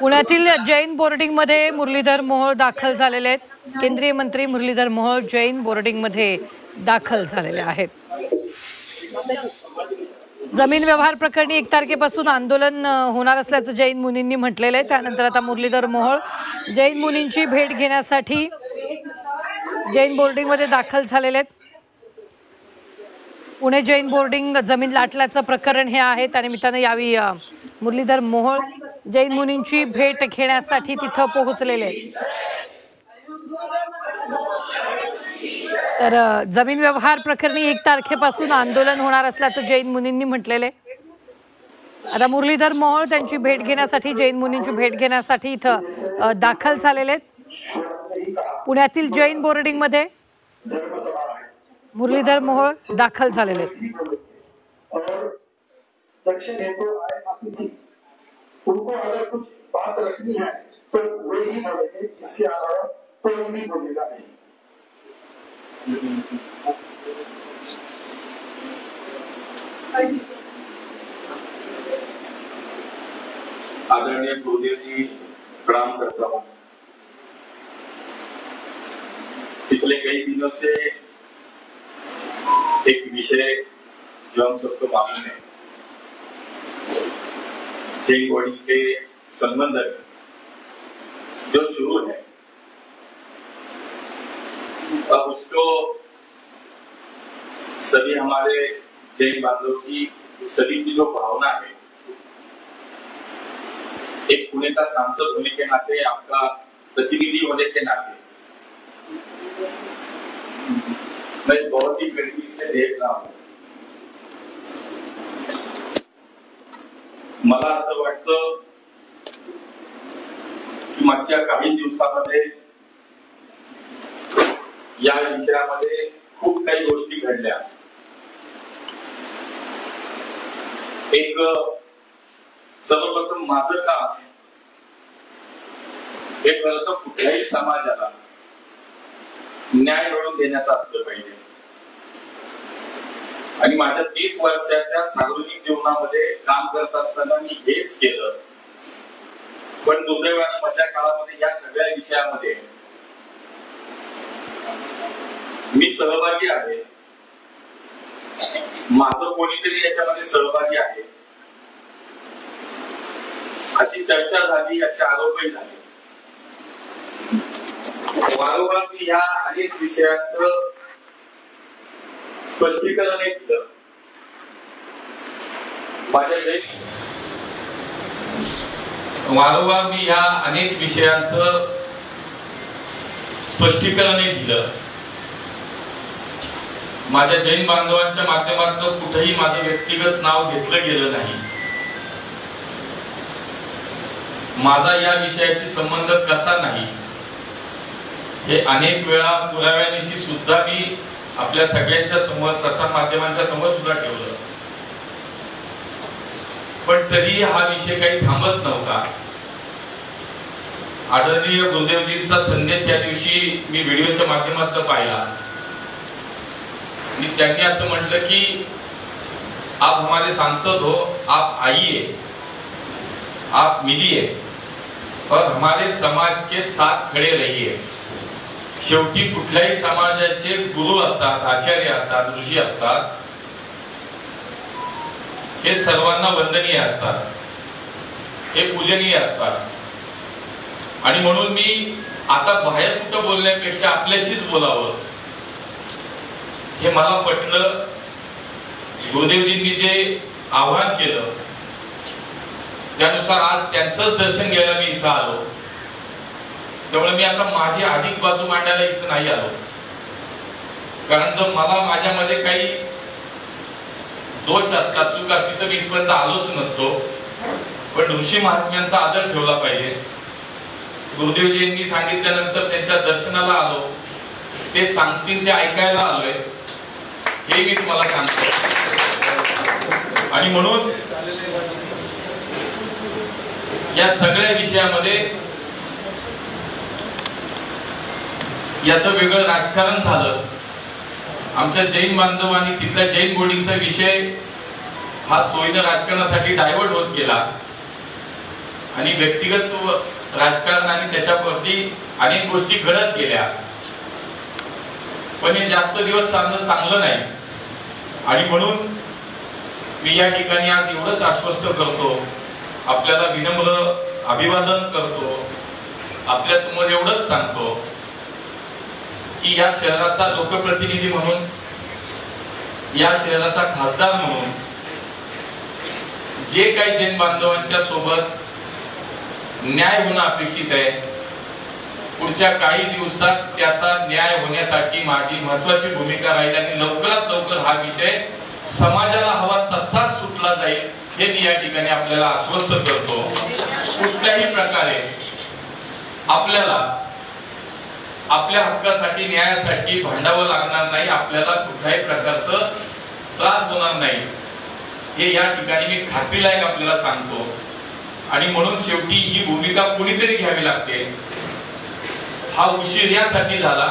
पुण्यातील जैन बोर्डिंग मध्ये मुरलीधर मोहोळ दाखल झालेले आहेत. केंद्रीय मंत्री मुरलीधर मोहोळ जैन बोर्डिंग मध्ये दाखल झालेले आहेत. जमीन व्यवहार प्रकरणी 1 तारखेपासून आंदोलन होणार असल्याचं जैन मुनींनी म्हटलेलं आहे. त्यानंतर आता मुरलीधर मोहोळ जैन मुनींची भेट घेण्यासाठी जैन बोर्डिंग मध्ये दाखल झालेले आहेत. पुणे जैन बोर्डिंग जमीन लाटल्याचं प्रकरण हे आहे. त्यानिमित्तानं यावेळी मुरलीधर मोहोळ जैन मुनींची भेट घेण्यासाठी तिथं पोहोचलेले आहेत. तर जमीन व्यवहार प्रकरणी 1 तारखेपासून आंदोलन होणार असल्याचं जैन मुनींनी म्हटलेलं आहे. आता मुरलीधर मोहोळ त्यांची भेट घेण्यासाठी जैन मुनींची भेट घेण्यासाठी इथं दाखल झालेले आहेत. पुण्यातील जैन बोर्डिंग मध्ये मुरलीधर मोहोळ दाखल झालेले आहेत. उनको अगर कुछ बात रखनी है तो वे ही बोलेंगे, इसके अलावा कोई नहीं बोलेगा नहीं। आदरणीय गुरुदेव जी, प्रणाम करता हूँ। पिछले कई दिनों से एक विषय जो हम सबको मालूम है, जैन बोर्डिंग के संबंध जो शुरू है, अब उसको सभी हमारे जैन बांधवों की सभी की जो भावना है, एक पुणे का सांसद होने के नाते, आपका प्रतिनिधि होने के नाते मैं बहुत ही गंभीर से देख रहा हूं। मला असं वाटतं की मागच्या काही दिवसांमध्ये या विषयामध्ये खूप काही गोष्टी घडल्या। एक सर्वप्रथम माझं काम हे खरं तर कुठल्याही समाजाला न्याय मिळवून देण्याचं असलं पाहिजे, आणि माझ्या 30 वर्षाच्या सार्वजनिक जीवनामध्ये काम करत असताना मी हेच केलं। पण दुर्दैवाने माझ्या काळामध्ये या सगळ्या विषयामध्ये मी सहभागी आहे, माझं कोणीतरी याच्यामध्ये सहभागी आहे अशी चर्चा झाली, असे आरोपही झाले। वारंवार मी या अनेक विषयांचं स्पष्टीकरण केलं। वारंवार मी या अनेक विषयांचं स्पष्टीकरण दिलं। माझ्या जैन बांधवांच्या माध्यमातून कुठेही माझं व्यक्तिगत नाव घेतलं गेलं नाही। माझा या विषयाशी संबंध कसा नाही हे अनेक वेळा पुराव्यानिशी सुद्धा मी आपल्या सगळ्यांच्या समोर, प्रसार माध्यमांच्या समोर सुद्धा ठेवलं, पण तरी हा विषय काही थांबत नव्हता। आदरणीय गुरुदेवजींचा संदेश त्या दिवशी मी व्हिडिओच्या माध्यमातून पाहिला आणि त्यांनी असं म्हटलं की आप हमारे सांसद हो, आप आइए, आप मिलिए और हमारे समाज के साथ खड़े रहिए। शेवटी कुठल्याही समाजाचे गुरु असतात, आचार्य असतात, ऋषी असतात, हे सर्वांना वंदनीय असतात, हे पूजनीय असतात, आणि म्हणून मी आता बाहेर कुठं बोलण्यापेक्षा आपल्याशीच बोलावं हे मला पटलं। गुरुदेवजींनी जे आवाहन केलं त्यानुसार आज त्यांचं दर्शन घ्यायला मी इथं आलो। त्यामुळे मी आता माझी अधिक बाजू मांडायला इथं नाही आलो, कारण जर मला माझ्यामध्ये काही दोष असतात, चूक असती तर मी इथपर्यंत आलोच नसतो। पण ऋषी महात्म्यांचा आदर ठेवला पाहिजे। गुरुदेवजींनी सांगितल्यानंतर त्यांच्या दर्शनाला आलो, ते सांगतील ते ऐकायला आलोय, हे मी तुम्हाला सांगतो। आणि म्हणून या सगळ्या विषयामध्ये याचं वेगळं राजकारण झालं। आमच्या जैन बांधवांनी तिथल्या जैन बोर्डिंगचा विषय हा सोयीनं राजकारणासाठी डायव्हर्ट होत गेला आणि व्यक्तिगत राजकारण आणि त्याच्यावरती अनेक गोष्टी घडत गेल्या, पण हे जास्त दिवस चांगलं नाही. आणि म्हणून मी या ठिकाणी आज एवढंच आश्वस्त करतो, आपल्याला विनम्र अभिवादन करतो, आपल्या समोर एवढंच सांगतो की या शहराचा लोकप्रतिनिधी म्हणून, या शहराचा खासदार म्हणून जे काही जैन बांधवांच्या सोबत न्याय होणं अपेक्षित आहे, पुढच्या काही दिवसात त्याचा न्याय होण्यासाठी माझी महत्वाची भूमिका राहील आणि लवकरात लवकर हा विषय समाजाला हवा तसाच सुटला जाईल हे मी या ठिकाणी आपल्याला आश्वस्त करतो. कुठल्याही प्रकारे आपल्याला आपल्या हक्कासाठी, न्यायासाठी भांडावं लागणार नाही, आपल्याला कुठल्याही प्रकारचं त्रास होणार नाही हे या ठिकाणी मी खात्रीलायक आपल्याला सांगतो. आणि म्हणून शेवटी ही भूमिका कुणीतरी घ्यावी लागते. हा उशीर यासाठी झाला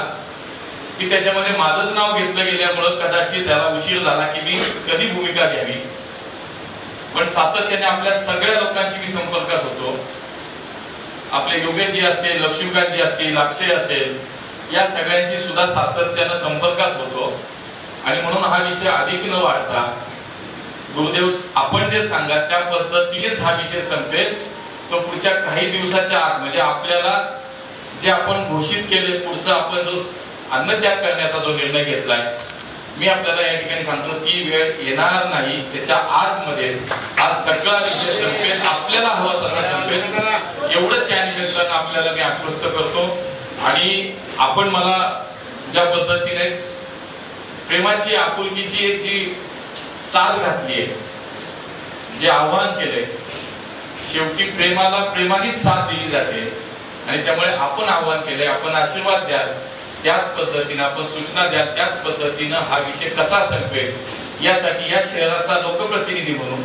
की त्याच्यामध्ये माझंच नाव घेतलं गेल्यामुळं कदाचित त्याला उशीर झाला की मी कधी भूमिका घ्यावी. पण सातत्याने आपल्या सगळ्या लोकांशी मी संपर्कात होतो. आपले योगेशजी असतील, लक्ष्मीकांतजी असतील, अक्षय असेल, या सगळ्यांशी सुद्धा सातत्यानं संपर्कात होतो. आणि म्हणून हा विषय अधिक न वाढता गुरुदेव आपण जे सांगा त्या पद्धतीनेच हा विषय संपेल. तो पुढच्या काही दिवसाच्या आत, म्हणजे आपल्याला जे आपण घोषित केले, पुढचा आपण जो अन्नत्याग करण्याचा जो निर्णय घेतलाय, मी आपल्याला या ठिकाणी सांगतो ती वेळ येणार नाही. त्याच्या आतमध्येच हा सगळा विषय संपेल, आपल्याला हवा तसा संपेल, एवढंच या निमित्तानं आपल्याला मी आश्वस्त करतो. आणि आपण मला ज्या पद्धतीने प्रेमाची, आपुलकीची एक जी साथ घातली आहे, जे आव्हान केले, शेवटी प्रेमाला प्रेमानेच साथ दिली जाते. आणि त्यामुळे आपण आव्हान केले, आपण आशीर्वाद द्याल त्याच पद्धतीने, आपण सूचना द्याल त्याच पद्धतीनं हा विषय कसा संपेल यासाठी या शहराचा लोकप्रतिनिधी म्हणून,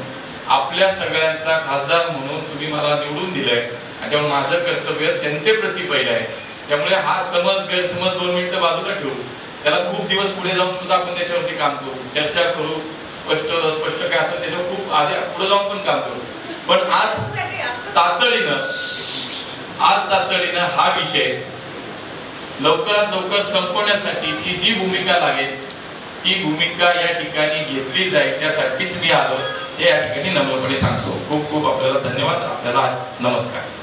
आपल्या सगळ्यांचा खासदार म्हणून तुम्ही मला निवडून दिलंय आणि त्यामुळे माझं कर्तव्य जनतेप्रती पहिलं आहे. त्यामुळे हा समज गैरसमज 2 मिनिटं बाजूला ठेवू, त्याला खूप दिवस पुढे जाऊन सुद्धा आपण त्याच्यावरती काम करू, चर्चा करू, स्पष्ट अस्पष्ट काय असेल त्याच्यावर खूप आधी पुढे जाऊन पण काम करू. पण आज तातडीनं हा विषय लवकरात लवकर संपवण्यासाठीची जी भूमिका लागेल ती भूमिका या ठिकाणी घेतली जाईल, त्यासाठीच मी आलो हे या ठिकाणी नम्रपणे सांगतो. खूप खूप आपल्याला धन्यवाद, आपल्याला नमस्कार.